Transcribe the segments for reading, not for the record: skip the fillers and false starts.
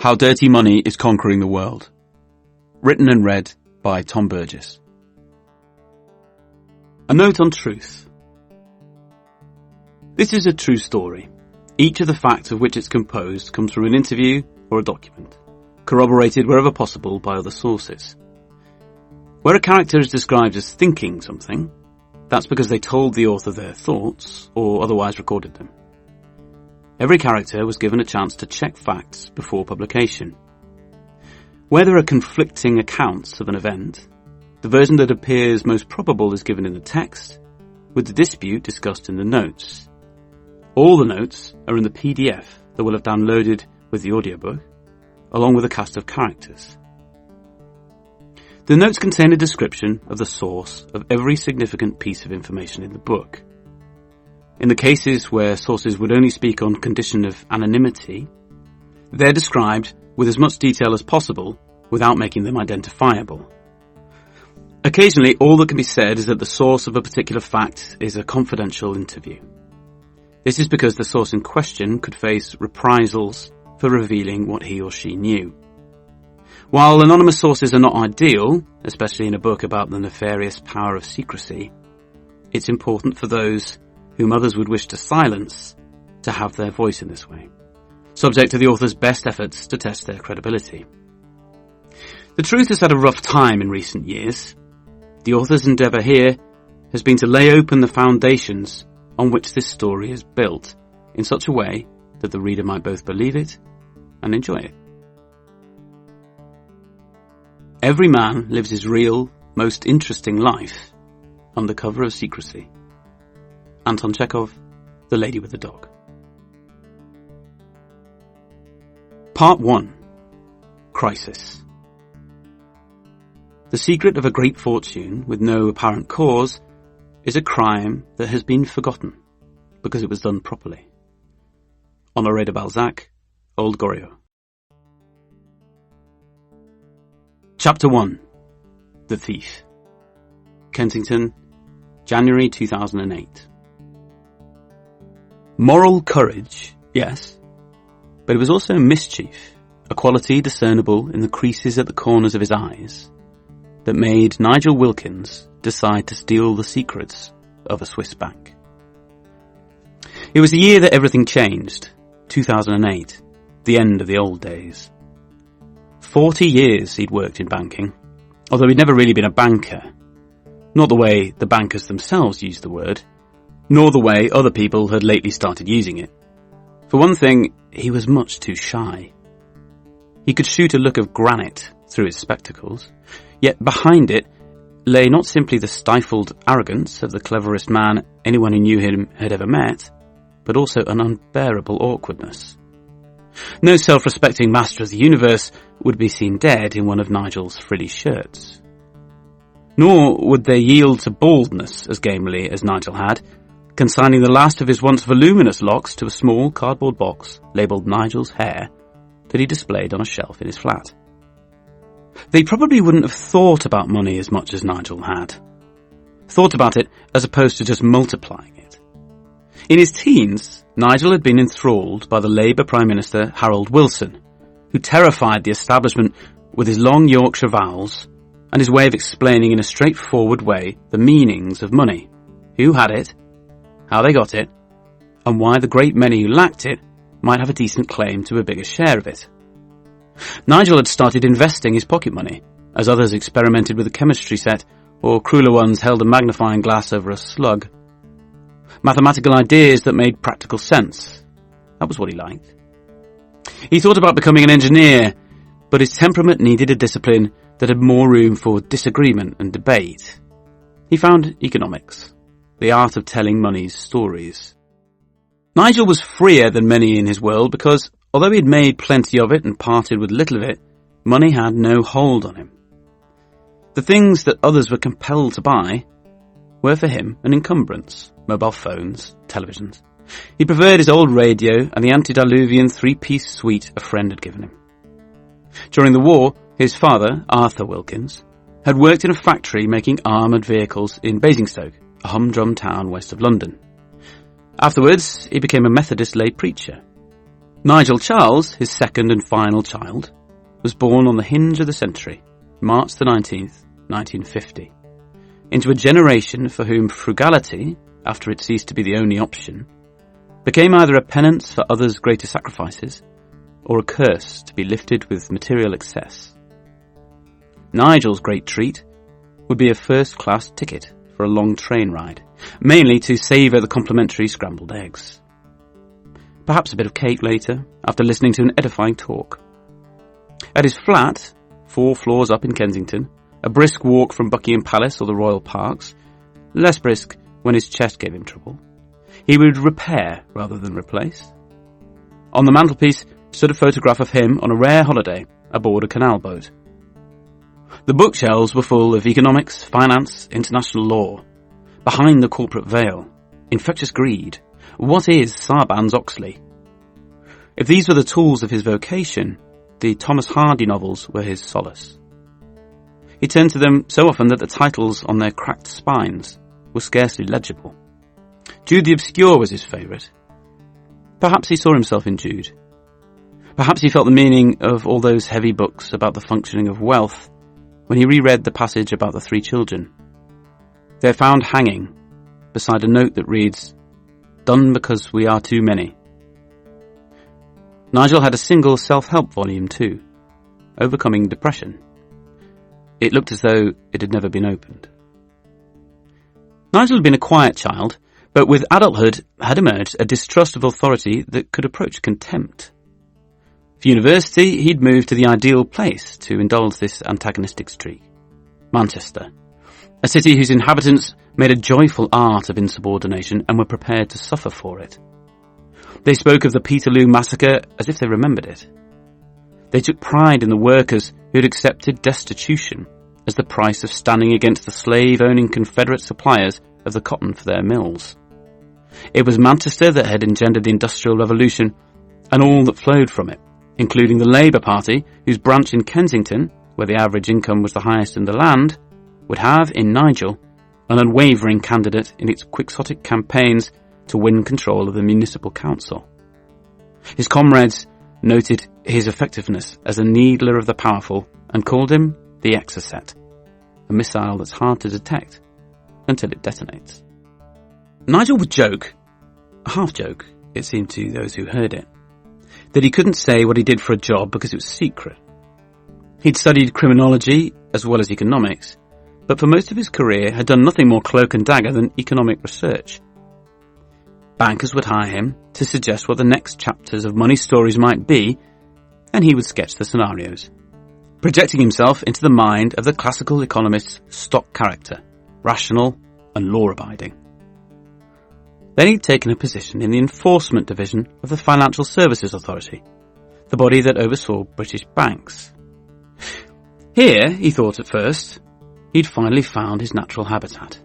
How Dirty Money is Conquering the World. Written and read by Tom Burgess. A note on truth. This is a true story. Each of the facts of which it's composed comes from an interview or a document, corroborated wherever possible by other sources. Where a character is described as thinking something, that's because they told the author their thoughts or otherwise recorded them. Every character was given a chance to check facts before publication. Where there are conflicting accounts of an event, the version that appears most probable is given in the text, with the dispute discussed in the notes. All the notes are in the PDF that we'll have downloaded with the audiobook, along with a cast of characters. The notes contain a description of the source of every significant piece of information in the book. In the cases where sources would only speak on condition of anonymity, they're described with as much detail as possible without making them identifiable. Occasionally, all that can be said is that the source of a particular fact is a confidential interview. This is because the source in question could face reprisals for revealing what he or she knew. While anonymous sources are not ideal, especially in a book about the nefarious power of secrecy, it's important for those whom others would wish to silence to have their voice in this way, subject to the author's best efforts to test their credibility. The truth has had a rough time in recent years. The author's endeavour here has been to lay open the foundations on which this story is built in such a way that the reader might both believe it and enjoy it. Every man lives his real, most interesting life under cover of secrecy. Anton Chekhov, The Lady with the Dog. Part 1. Crisis. The secret of a great fortune with no apparent cause is a crime that has been forgotten because it was done properly. Honoré de Balzac, Old Goriot. Chapter 1. The Thief. Kensington, January 2008. Moral courage, yes, but it was also mischief, a quality discernible in the creases at the corners of his eyes, that made Nigel Wilkins decide to steal the secrets of a Swiss bank. It was the year that everything changed, 2008, the end of the old days. 40 years he'd worked in banking, although he'd never really been a banker. Not the way the bankers themselves used the word, nor the way other people had lately started using it. For one thing, he was much too shy. He could shoot a look of granite through his spectacles, yet behind it lay not simply the stifled arrogance of the cleverest man anyone who knew him had ever met, but also an unbearable awkwardness. No self-respecting master of the universe would be seen dead in one of Nigel's frilly shirts. Nor would they yield to baldness as gamely as Nigel had, consigning the last of his once voluminous locks to a small cardboard box labelled Nigel's hair that he displayed on a shelf in his flat. They probably wouldn't have thought about money as much as Nigel had. Thought about it as opposed to just multiplying it. In his teens, Nigel had been enthralled by the Labour Prime Minister Harold Wilson, who terrified the establishment with his long Yorkshire vowels and his way of explaining in a straightforward way the meanings of money, who had it, how they got it, and why the great many who lacked it might have a decent claim to a bigger share of it. Nigel had started investing his pocket money, as others experimented with a chemistry set, or crueler ones held a magnifying glass over a slug. Mathematical ideas that made practical sense. That was what he liked. He thought about becoming an engineer, but his temperament needed a discipline that had more room for disagreement and debate. He found economics, the art of telling money's stories. Nigel was freer than many in his world because, although he'd made plenty of it and parted with little of it, money had no hold on him. The things that others were compelled to buy were for him an encumbrance: mobile phones, televisions. He preferred his old radio and the antediluvian three-piece suite a friend had given him. During the war, his father, Arthur Wilkins, had worked in a factory making armoured vehicles in Basingstoke, a humdrum town west of London. Afterwards, he became a Methodist lay preacher. Nigel Charles, his second and final child, was born on the hinge of the century, March the 19th, 1950, into a generation for whom frugality, after it ceased to be the only option, became either a penance for others' greater sacrifices or a curse to be lifted with material excess. Nigel's great treat would be a first-class ticket for a long train ride, mainly to savour the complimentary scrambled eggs. Perhaps a bit of cake later, after listening to an edifying talk. At his flat, 4 floors up in Kensington, a brisk walk from Buckingham Palace or the Royal Parks, less brisk when his chest gave him trouble, he would repair rather than replace. On the mantelpiece stood a photograph of him on a rare holiday aboard a canal boat. The bookshelves were full of economics, finance, international law. Behind the corporate veil, infectious greed. What is Sarbanes-Oxley? If these were the tools of his vocation, the Thomas Hardy novels were his solace. He turned to them so often that the titles on their cracked spines were scarcely legible. Jude the Obscure was his favourite. Perhaps he saw himself in Jude. Perhaps he felt the meaning of all those heavy books about the functioning of wealth when he reread the passage about the 3 children. They're found hanging beside a note that reads, "Done because we are too many." Nigel had a single self-help volume too, Overcoming Depression. It looked as though it had never been opened. Nigel had been a quiet child, but with adulthood had emerged a distrust of authority that could approach contempt. For university, he'd moved to the ideal place to indulge this antagonistic streak. Manchester, a city whose inhabitants made a joyful art of insubordination and were prepared to suffer for it. They spoke of the Peterloo massacre as if they remembered it. They took pride in the workers who had accepted destitution as the price of standing against the slave-owning Confederate suppliers of the cotton for their mills. It was Manchester that had engendered the Industrial Revolution and all that flowed from it, including the Labour Party, whose branch in Kensington, where the average income was the highest in the land, would have, in Nigel, an unwavering candidate in its quixotic campaigns to win control of the municipal council. His comrades noted his effectiveness as a needler of the powerful and called him the Exocet, a missile that's hard to detect until it detonates. Nigel would joke, a half-joke, it seemed to those who heard it, that he couldn't say what he did for a job because it was secret. He'd studied criminology as well as economics, but for most of his career had done nothing more cloak and dagger than economic research. Bankers would hire him to suggest what the next chapters of money stories might be, and he would sketch the scenarios, projecting himself into the mind of the classical economist's stock character, rational and law-abiding. Then he'd taken a position in the enforcement division of the Financial Services Authority, the body that oversaw British banks. Here, he thought at first, he'd finally found his natural habitat.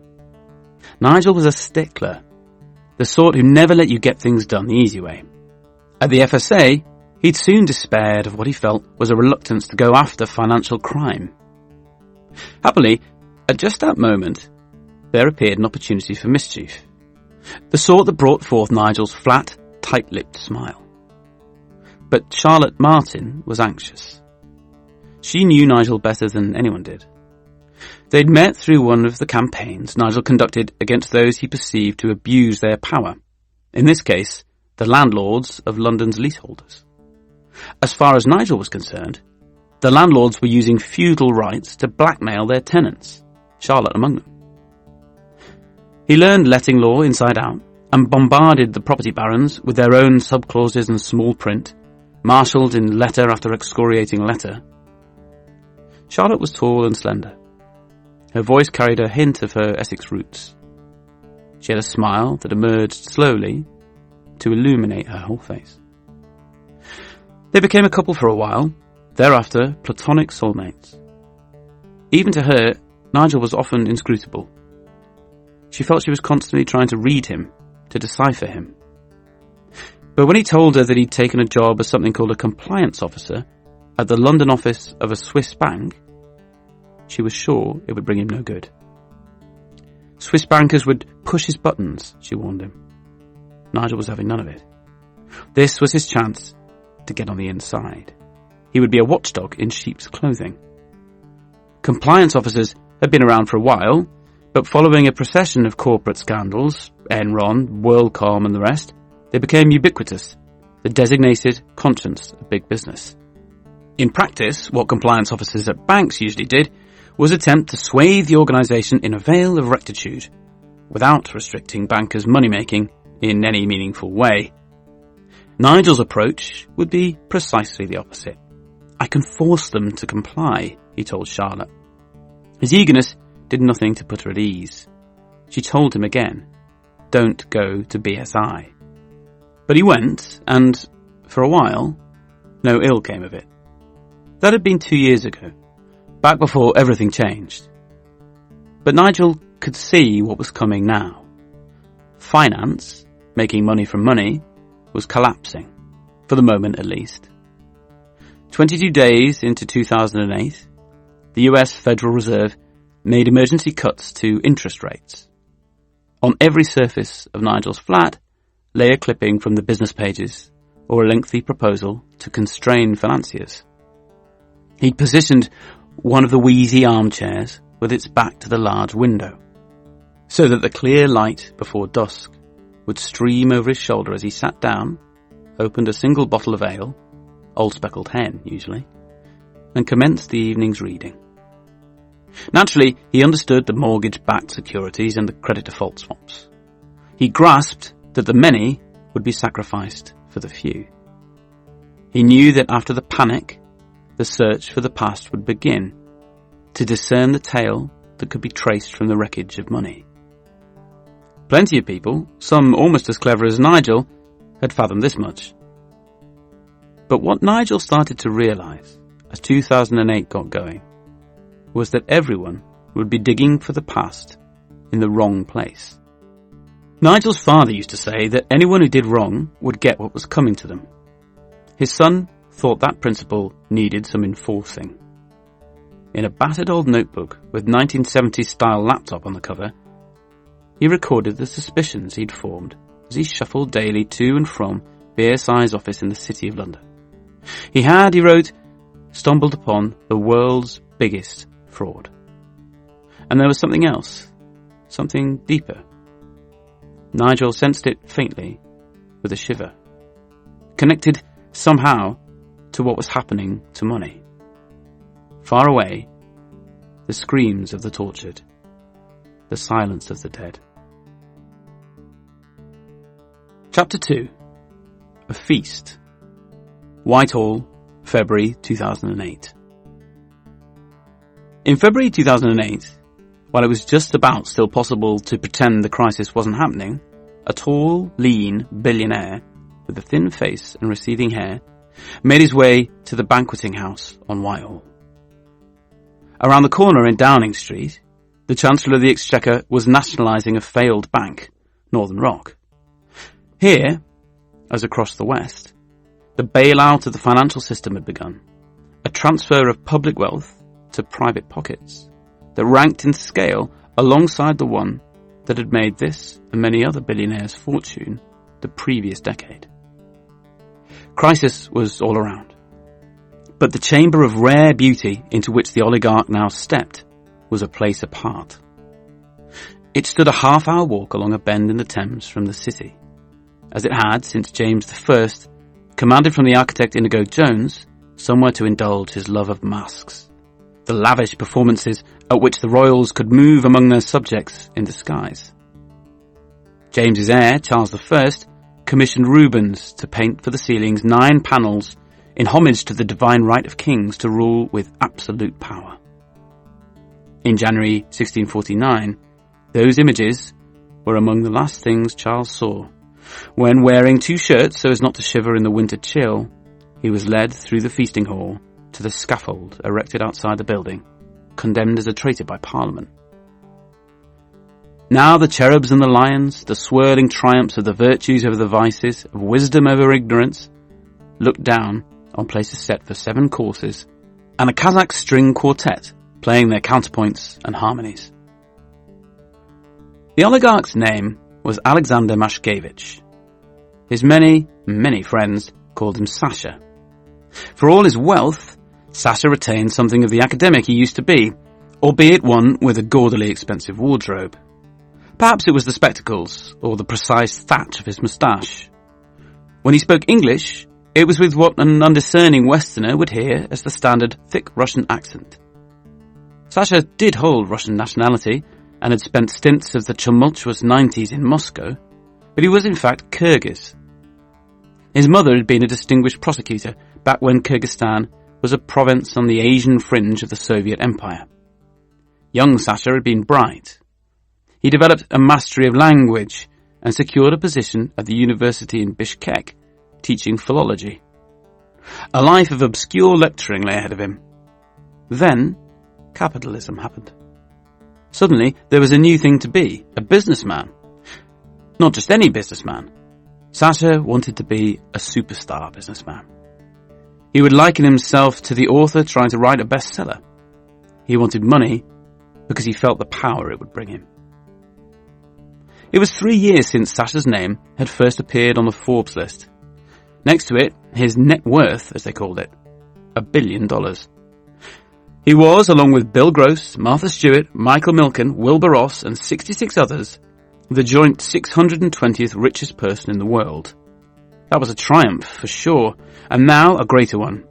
Nigel was a stickler, the sort who never let you get things done the easy way. At the FSA, he'd soon despaired of what he felt was a reluctance to go after financial crime. Happily, at just that moment, there appeared an opportunity for mischief, the sort that brought forth Nigel's flat, tight-lipped smile. But Charlotte Martin was anxious. She knew Nigel better than anyone did. They'd met through one of the campaigns Nigel conducted against those he perceived to abuse their power, in this case, the landlords of London's leaseholders. As far as Nigel was concerned, the landlords were using feudal rights to blackmail their tenants, Charlotte among them. He learned letting law inside out and bombarded the property barons with their own sub-clauses and small print, marshalled in letter after excoriating letter. Charlotte was tall and slender. Her voice carried a hint of her Essex roots. She had a smile that emerged slowly to illuminate her whole face. They became a couple for a while, thereafter platonic soulmates. Even to her, Nigel was often inscrutable. She felt she was constantly trying to read him, to decipher him. But when he told her that he'd taken a job as something called a compliance officer at the London office of a Swiss bank, she was sure it would bring him no good. Swiss bankers would push his buttons, she warned him. Nigel was having none of it. This was his chance to get on the inside. He would be a watchdog in sheep's clothing. Compliance officers had been around for a while, but following a procession of corporate scandals, Enron, WorldCom and the rest, they became ubiquitous, the designated conscience of big business. In practice, what compliance officers at banks usually did was attempt to swathe the organisation in a veil of rectitude, without restricting bankers' money-making in any meaningful way. Nigel's approach would be precisely the opposite. "I can force them to comply," he told Charlotte. His eagerness did nothing to put her at ease. She told him again, "Don't go to BSI." But he went, and, for a while, no ill came of it. That had been 2 years ago, back before everything changed. But Nigel could see what was coming now. Finance, making money from money, was collapsing, for the moment at least. 22 days into 2008, the US Federal Reserve made emergency cuts to interest rates. On every surface of Nigel's flat lay a clipping from the business pages or a lengthy proposal to constrain financiers. He'd positioned one of the wheezy armchairs with its back to the large window, so that the clear light before dusk would stream over his shoulder as he sat down, opened a single bottle of ale, Old Speckled Hen usually, and commenced the evening's reading. Naturally, he understood the mortgage-backed securities and the credit default swaps. He grasped that the many would be sacrificed for the few. He knew that after the panic, the search for the past would begin, to discern the tale that could be traced from the wreckage of money. Plenty of people, some almost as clever as Nigel, had fathomed this much. But what Nigel started to realise as 2008 got going was that everyone would be digging for the past in the wrong place. Nigel's father used to say that anyone who did wrong would get what was coming to them. His son thought that principle needed some enforcing. In a battered old notebook with 1970s-style laptop on the cover, he recorded the suspicions he'd formed as he shuffled daily to and from BSI's office in the City of London. He had, he wrote, stumbled upon the world's biggest fraud. And there was something else, something deeper. Nigel sensed it faintly, with a shiver, connected somehow to what was happening to money. Far away, the screams of the tortured, the silence of the dead. Chapter 2. A Feast. Whitehall, February 2008. In February 2008, while it was just about still possible to pretend the crisis wasn't happening, a tall, lean billionaire with a thin face and receding hair made his way to the banqueting house on Whitehall. Around the corner in Downing Street, the Chancellor of the Exchequer was nationalising a failed bank, Northern Rock. Here, as across the West, the bailout of the financial system had begun, a transfer of public wealth to private pockets that ranked in scale alongside the one that had made this and many other billionaires' fortune the previous decade. Crisis was all around, but the chamber of rare beauty into which the oligarch now stepped was a place apart. It stood a half-hour walk along a bend in the Thames from the city, as it had, since James I, commanded from the architect Inigo Jones, somewhere to indulge his love of masks, the lavish performances at which the royals could move among their subjects in disguise. James's heir, Charles I, commissioned Rubens to paint for the ceilings 9 panels in homage to the divine right of kings to rule with absolute power. In January 1649, those images were among the last things Charles saw, when, wearing 2 shirts so as not to shiver in the winter chill, he was led through the feasting hall to the scaffold erected outside the building, condemned as a traitor by Parliament. Now the cherubs and the lions, the swirling triumphs of the virtues over the vices, of wisdom over ignorance, looked down on places set for 7 courses, and a Kazakh string quartet playing their counterpoints and harmonies. The oligarch's name was Alexander Mashkevich. His many, many friends called him Sasha, For all his wealth, Sasha retained something of the academic he used to be, albeit one with a gaudily expensive wardrobe. Perhaps it was the spectacles, or the precise thatch of his moustache. When he spoke English, it was with what an undiscerning Westerner would hear as the standard thick Russian accent. Sasha did hold Russian nationality, and had spent stints of the tumultuous 90s in Moscow, but he was in fact Kyrgyz. His mother had been a distinguished prosecutor back when Kyrgyzstan was a province on the Asian fringe of the Soviet Empire. Young Sasha had been bright. He developed a mastery of language and secured a position at the university in Bishkek, teaching philology. A life of obscure lecturing lay ahead of him. Then, capitalism happened. Suddenly, there was a new thing to be, a businessman. Not just any businessman. Sasha wanted to be a superstar businessman. He would liken himself to the author trying to write a bestseller. He wanted money because he felt the power it would bring him. It was 3 years since Sasha's name had first appeared on the Forbes list. Next to it, his net worth, as they called it, $1 billion. He was, along with Bill Gross, Martha Stewart, Michael Milken, Wilbur Ross, and 66 others, the joint 620th richest person in the world. That was a triumph, for sure, and now a greater one.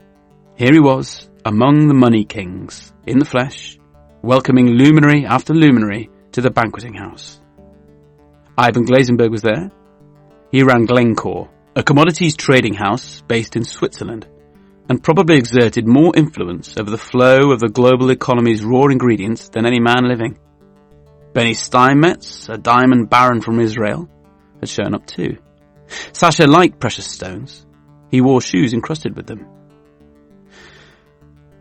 Here he was, among the money kings, in the flesh, welcoming luminary after luminary to the banqueting house. Ivan Glazenberg was there. He ran Glencore, a commodities trading house based in Switzerland, and probably exerted more influence over the flow of the global economy's raw ingredients than any man living. Benny Steinmetz, a diamond baron from Israel, had shown up too. Sasha liked precious stones. He wore shoes encrusted with them.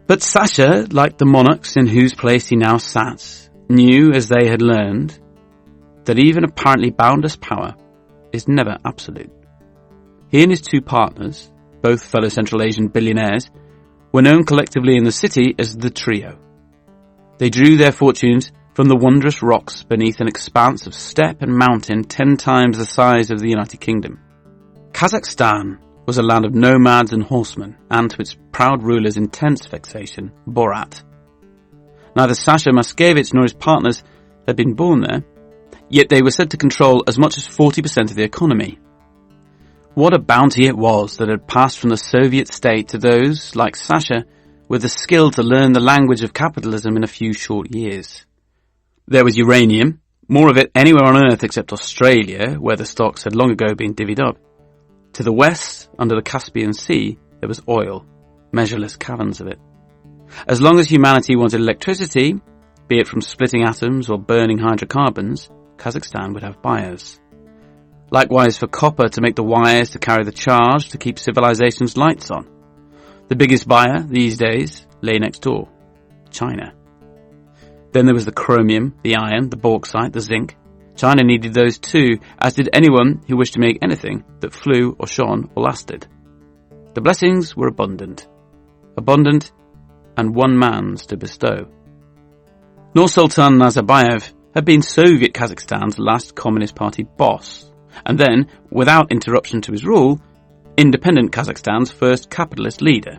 But Sasha, like the monarchs in whose place he now sat, knew, as they had learned, that even apparently boundless power is never absolute. He and his two partners, both fellow Central Asian billionaires, were known collectively in the city as the Trio. They drew their fortunes from the wondrous rocks beneath an expanse of steppe and mountain 10 times the size of the United Kingdom. Kazakhstan was a land of nomads and horsemen, and to its proud ruler's intense vexation, Borat. Neither Sasha Maskevich nor his partners had been born there, yet they were said to control as much as 40% of the economy. What a bounty it was that had passed from the Soviet state to those, like Sasha, with the skill to learn the language of capitalism in a few short years. There was uranium, more of it anywhere on Earth except Australia, where the stocks had long ago been divvied up. To the west, under the Caspian Sea, there was oil, measureless caverns of it. As long as humanity wanted electricity, be it from splitting atoms or burning hydrocarbons, Kazakhstan would have buyers. Likewise for copper to make the wires to carry the charge to keep civilization's lights on. The biggest buyer these days lay next door, China. Then there was the chromium, the iron, the bauxite, the zinc. China needed those too, as did anyone who wished to make anything that flew or shone or lasted. The blessings were abundant, and one man's to bestow. Nur-Sultan Nazarbayev had been Soviet Kazakhstan's last Communist Party boss, and then, without interruption to his rule, independent Kazakhstan's first capitalist leader.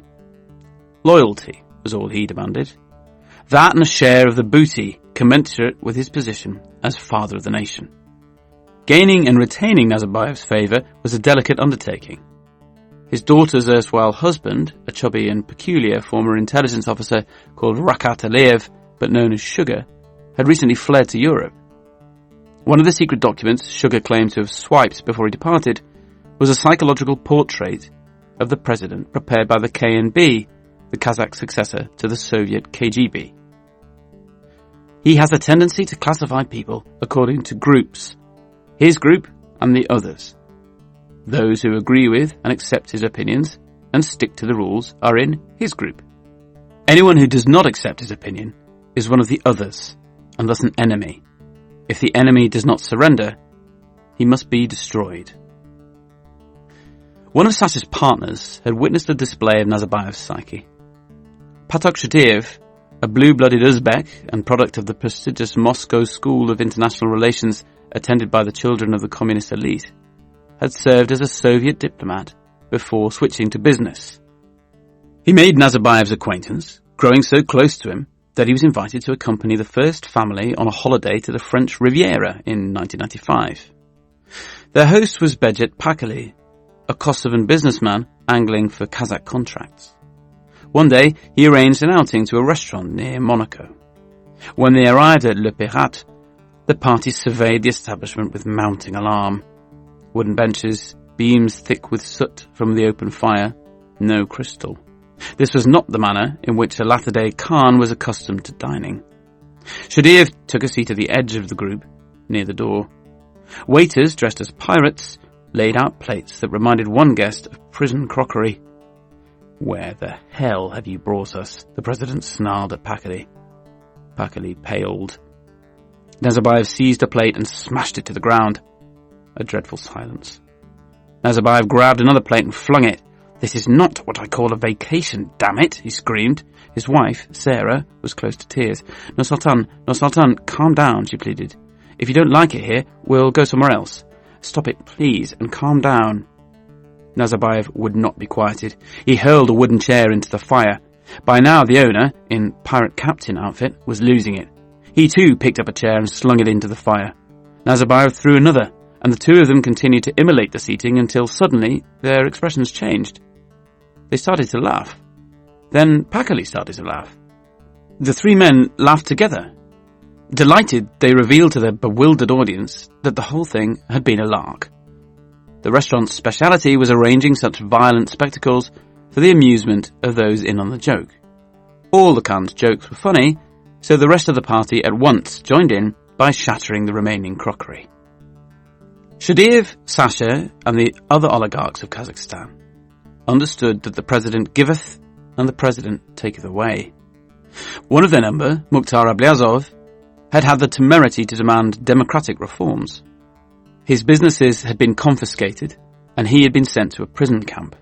Loyalty was all he demanded. That and a share of the booty commensurate with his position as father of the nation. Gaining and retaining Nazarbayev's favour was a delicate undertaking. His daughter's erstwhile husband, a chubby and peculiar former intelligence officer called Rakat Aliyev, but known as Sugar, had recently fled to Europe. One of the secret documents Sugar claimed to have swiped before he departed was a psychological portrait of the president prepared by the KNB, the Kazakh successor to the Soviet KGB. He has a tendency to classify people according to groups, his group and the others. Those who agree with and accept his opinions and stick to the rules are in his group. Anyone who does not accept his opinion is one of the others, and thus an enemy. If the enemy does not surrender, he must be destroyed. One of Sasha's partners had witnessed a display of Nazarbayev's psyche. Patok Shadiev, a blue-blooded Uzbek and product of the prestigious Moscow School of International Relations attended by the children of the communist elite, had served as a Soviet diplomat before switching to business. He made Nazarbayev's acquaintance, growing so close to him that he was invited to accompany the first family on a holiday to the French Riviera in 1995. Their host was Bejet Pakali, a Kosovan businessman angling for Kazakh contracts. One day, he arranged an outing to a restaurant near Monaco. When they arrived at Le Pirat, the party surveyed the establishment with mounting alarm. Wooden benches, beams thick with soot from the open fire, no crystal. This was not the manner in which a latter-day Khan was accustomed to dining. Shadiev took a seat at the edge of the group, near the door. Waiters, dressed as pirates, laid out plates that reminded one guest of prison crockery. "Where the hell have you brought us?" the president snarled at Pakali. Pakali paled. Nazarbayev seized a plate and smashed it to the ground. A dreadful silence. Nazarbayev grabbed another plate and flung it. "This is not what I call a vacation, damn it," he screamed. His wife, Sarah, was close to tears. No, Sultan, calm down," she pleaded. "If you don't like it here, we'll go somewhere else. Stop it, please, and calm down." Nazarbayev would not be quieted. He hurled a wooden chair into the fire. By now the owner, in pirate captain outfit, was losing it. He too picked up a chair and slung it into the fire. Nazarbayev threw another, and the two of them continued to immolate the seating until suddenly their expressions changed. They started to laugh. Then Pakali started to laugh. The three men laughed together. Delighted, they revealed to their bewildered audience that the whole thing had been a lark. The restaurant's speciality was arranging such violent spectacles for the amusement of those in on the joke. All the Khan's jokes were funny, so the rest of the party at once joined in by shattering the remaining crockery. Shadiev, Sasha, and the other oligarchs of Kazakhstan understood that the president giveth and the president taketh away. One of their number, Mukhtar Ablyazov, had had the temerity to demand democratic reforms. His businesses had been confiscated, and he had been sent to a prison camp.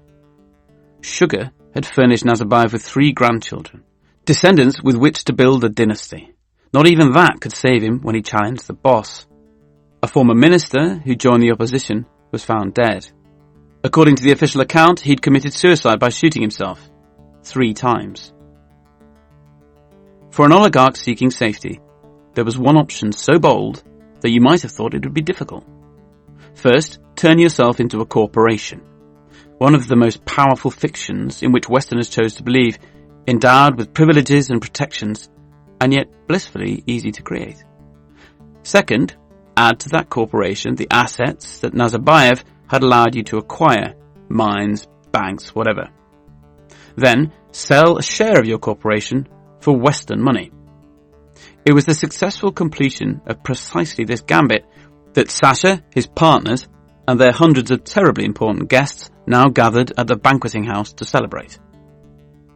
Sugar had furnished Nazarbayev with 3 grandchildren, descendants with which to build a dynasty. Not even that could save him when he challenged the boss. A former minister who joined the opposition was found dead. According to the official account, he'd committed suicide by shooting himself 3 times. For an oligarch seeking safety, there was one option so bold that you might have thought it would be difficult. First, turn yourself into a corporation, one of the most powerful fictions in which Westerners chose to believe, endowed with privileges and protections, and yet blissfully easy to create. Second, add to that corporation the assets that Nazarbayev had allowed you to acquire, mines, banks, whatever. Then, sell a share of your corporation for Western money. It was the successful completion of precisely this gambit that Sasha, his partners, and their hundreds of terribly important guests now gathered at the banqueting house to celebrate.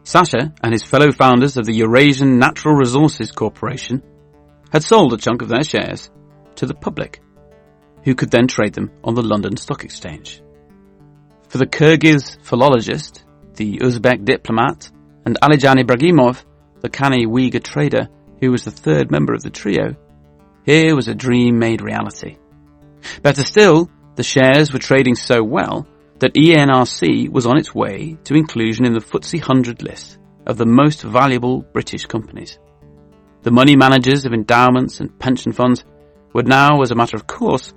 Sasha and his fellow founders of the Eurasian Natural Resources Corporation had sold a chunk of their shares to the public, who could then trade them on the London Stock Exchange. For the Kyrgyz philologist, the Uzbek diplomat, and Alijan Ibragimov, the canny Uyghur trader who was the third member of the trio, here was a dream made reality. Better still, the shares were trading so well that ENRC was on its way to inclusion in the FTSE 100 list of the most valuable British companies. The money managers of endowments and pension funds would now, as a matter of course,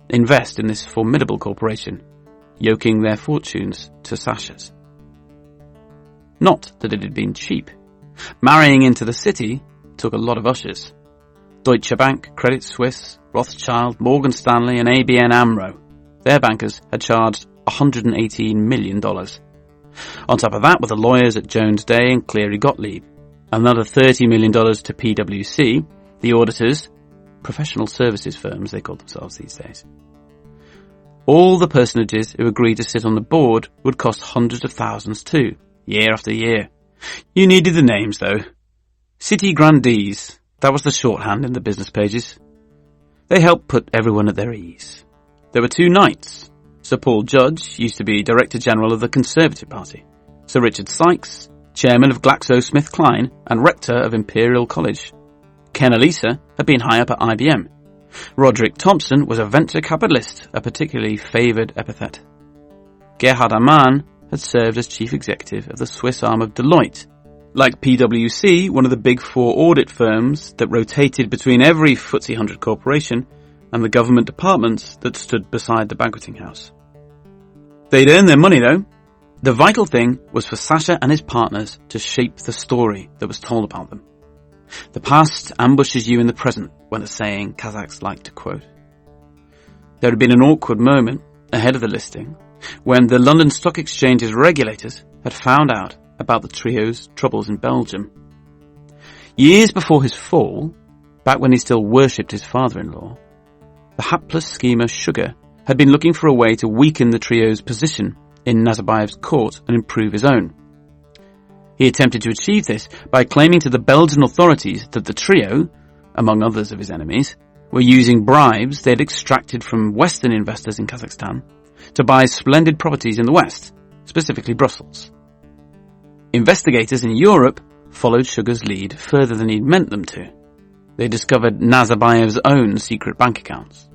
invest in this formidable corporation, yoking their fortunes to Sasha's. Not that it had been cheap. Marrying into the city took a lot of ushers. Deutsche Bank, Credit Suisse, Rothschild, Morgan Stanley and ABN AMRO, their bankers had charged $118 million. On top of that were the lawyers at Jones Day and Cleary Gottlieb, another $30 million to PwC, the auditors, professional services firms they called themselves these days. All the personages who agreed to sit on the board would cost hundreds of thousands too, year after year. You needed the names though. City Grandees, that was the shorthand in the business pages. They helped put everyone at their ease. There were 2 knights. Sir Paul Judge used to be Director General of the Conservative Party. Sir Richard Sykes, Chairman of GlaxoSmithKline and Rector of Imperial College. Ken Elisa had been high up at IBM. Roderick Thompson was a venture capitalist, a particularly favoured epithet. Gerhard Amann had served as chief executive of the Swiss arm of Deloitte. Like PwC, one of the big four audit firms that rotated between every FTSE 100 corporation and the government departments that stood beside the banqueting house. They'd earned their money though. The vital thing was for Sasha and his partners to shape the story that was told about them. The past ambushes you in the present, went a saying Kazakhs like to quote. There had been an awkward moment ahead of the listing when the London Stock Exchange's regulators had found out about the trio's troubles in Belgium. Years before his fall, back when he still worshipped his father-in-law, the hapless schemer Sugar had been looking for a way to weaken the trio's position in Nazarbayev's court and improve his own. He attempted to achieve this by claiming to the Belgian authorities that the trio, among others of his enemies, were using bribes they had extracted from Western investors in Kazakhstan to buy splendid properties in the West, specifically Brussels. Investigators in Europe followed Sugar's lead further than he'd meant them to. They discovered Nazarbayev's own secret bank accounts.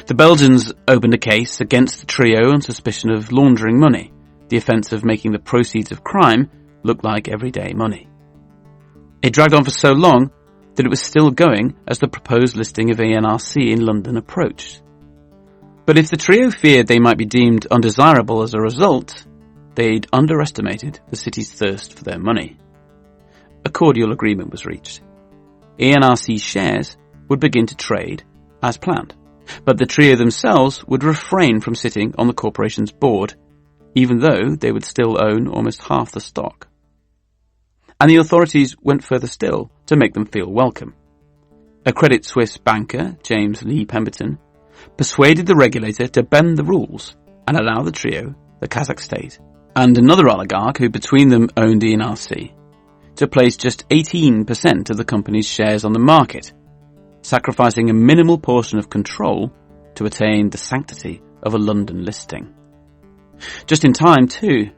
The Belgians opened a case against the trio on suspicion of laundering money, the offence of making the proceeds of crime look like everyday money. It dragged on for so long that it was still going as the proposed listing of ENRC in London approached. But if the trio feared they might be deemed undesirable as a result, they'd underestimated the city's thirst for their money. A cordial agreement was reached. ENRC shares would begin to trade as planned, but the trio themselves would refrain from sitting on the corporation's board, even though they would still own almost half the stock. And the authorities went further still to make them feel welcome. A Credit Suisse banker, James Lee Pemberton, persuaded the regulator to bend the rules and allow the trio, the Kazakh state, and another oligarch who between them owned the NRC, to place just 18% of the company's shares on the market, sacrificing a minimal portion of control to attain the sanctity of a London listing. Just in time, too.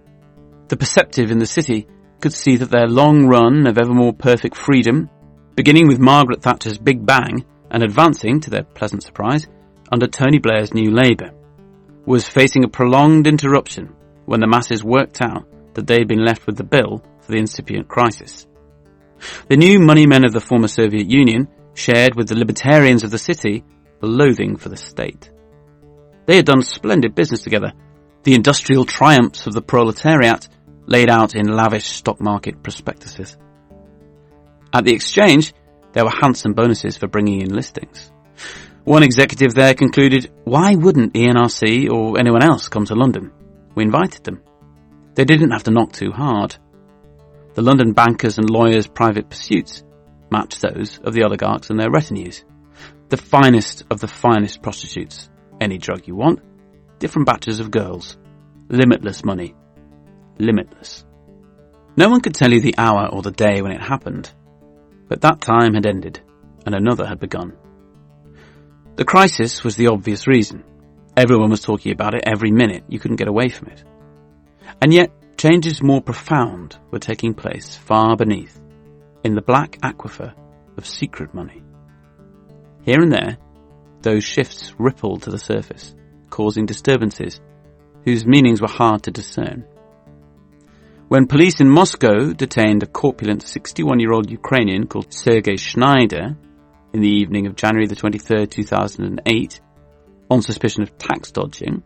The perceptive in the city could see that their long run of ever more perfect freedom, beginning with Margaret Thatcher's Big Bang and advancing, to their pleasant surprise, under Tony Blair's New Labour, was facing a prolonged interruption when the masses worked out that they had been left with the bill for the incipient crisis. The new money men of the former Soviet Union shared with the libertarians of the city a loathing for the state. They had done splendid business together, the industrial triumphs of the proletariat laid out in lavish stock market prospectuses. At the exchange, there were handsome bonuses for bringing in listings. One executive there concluded, why wouldn't ENRC or anyone else come to London? We invited them. They didn't have to knock too hard. The London bankers' and lawyers' private pursuits matched those of the oligarchs and their retinues. The finest of the finest prostitutes. Any drug you want. Different batches of girls. Limitless money. Limitless. No one could tell you the hour or the day when it happened, but that time had ended and another had begun. The crisis was the obvious reason. Everyone was talking about it every minute. You couldn't get away from it. And yet, changes more profound were taking place far beneath, in the black aquifer of secret money. Here and there, those shifts rippled to the surface, causing disturbances whose meanings were hard to discern. When police in Moscow detained a corpulent 61-year-old Ukrainian called Sergei Schneider in the evening of January the 23rd, 2008, on suspicion of tax dodging,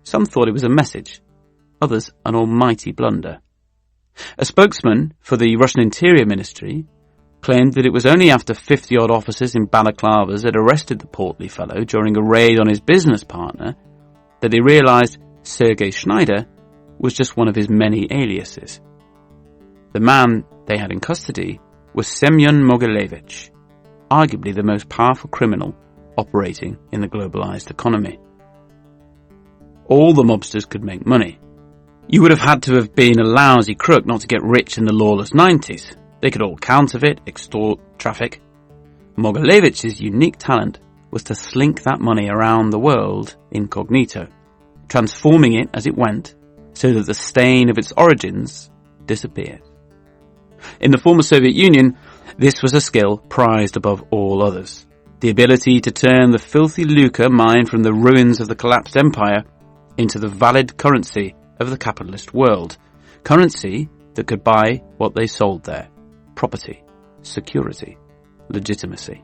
some thought it was a message, others an almighty blunder. A spokesman for the Russian Interior Ministry claimed that it was only after 50-odd officers in balaclavas had arrested the portly fellow during a raid on his business partner that they realized Sergei Schneider was just one of his many aliases. The man they had in custody was Semyon Mogilevich, arguably the most powerful criminal operating in the globalized economy. All the mobsters could make money. You would have had to have been a lousy crook not to get rich in the lawless 90s. They could all counterfeit, extort, traffic. Mogilevich's unique talent was to slink that money around the world incognito, transforming it as it went so that the stain of its origins disappeared. In the former Soviet Union, this was a skill prized above all others. The ability to turn the filthy lucre mined from the ruins of the collapsed empire into the valid currency of the capitalist world. Currency that could buy what they sold there. Property, security, legitimacy.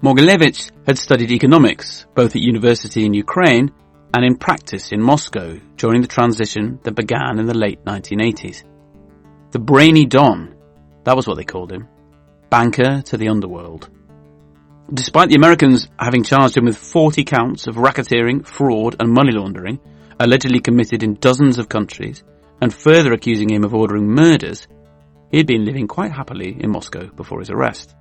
Mogilevich had studied economics, both at university in Ukraine and in practice in Moscow during the transition that began in the late 1980s. The brainy Don, that was what they called him. Banker to the underworld. Despite the Americans having charged him with 40 counts of racketeering, fraud and money laundering, allegedly committed in dozens of countries, and further accusing him of ordering murders, he had been living quite happily in Moscow before his arrest.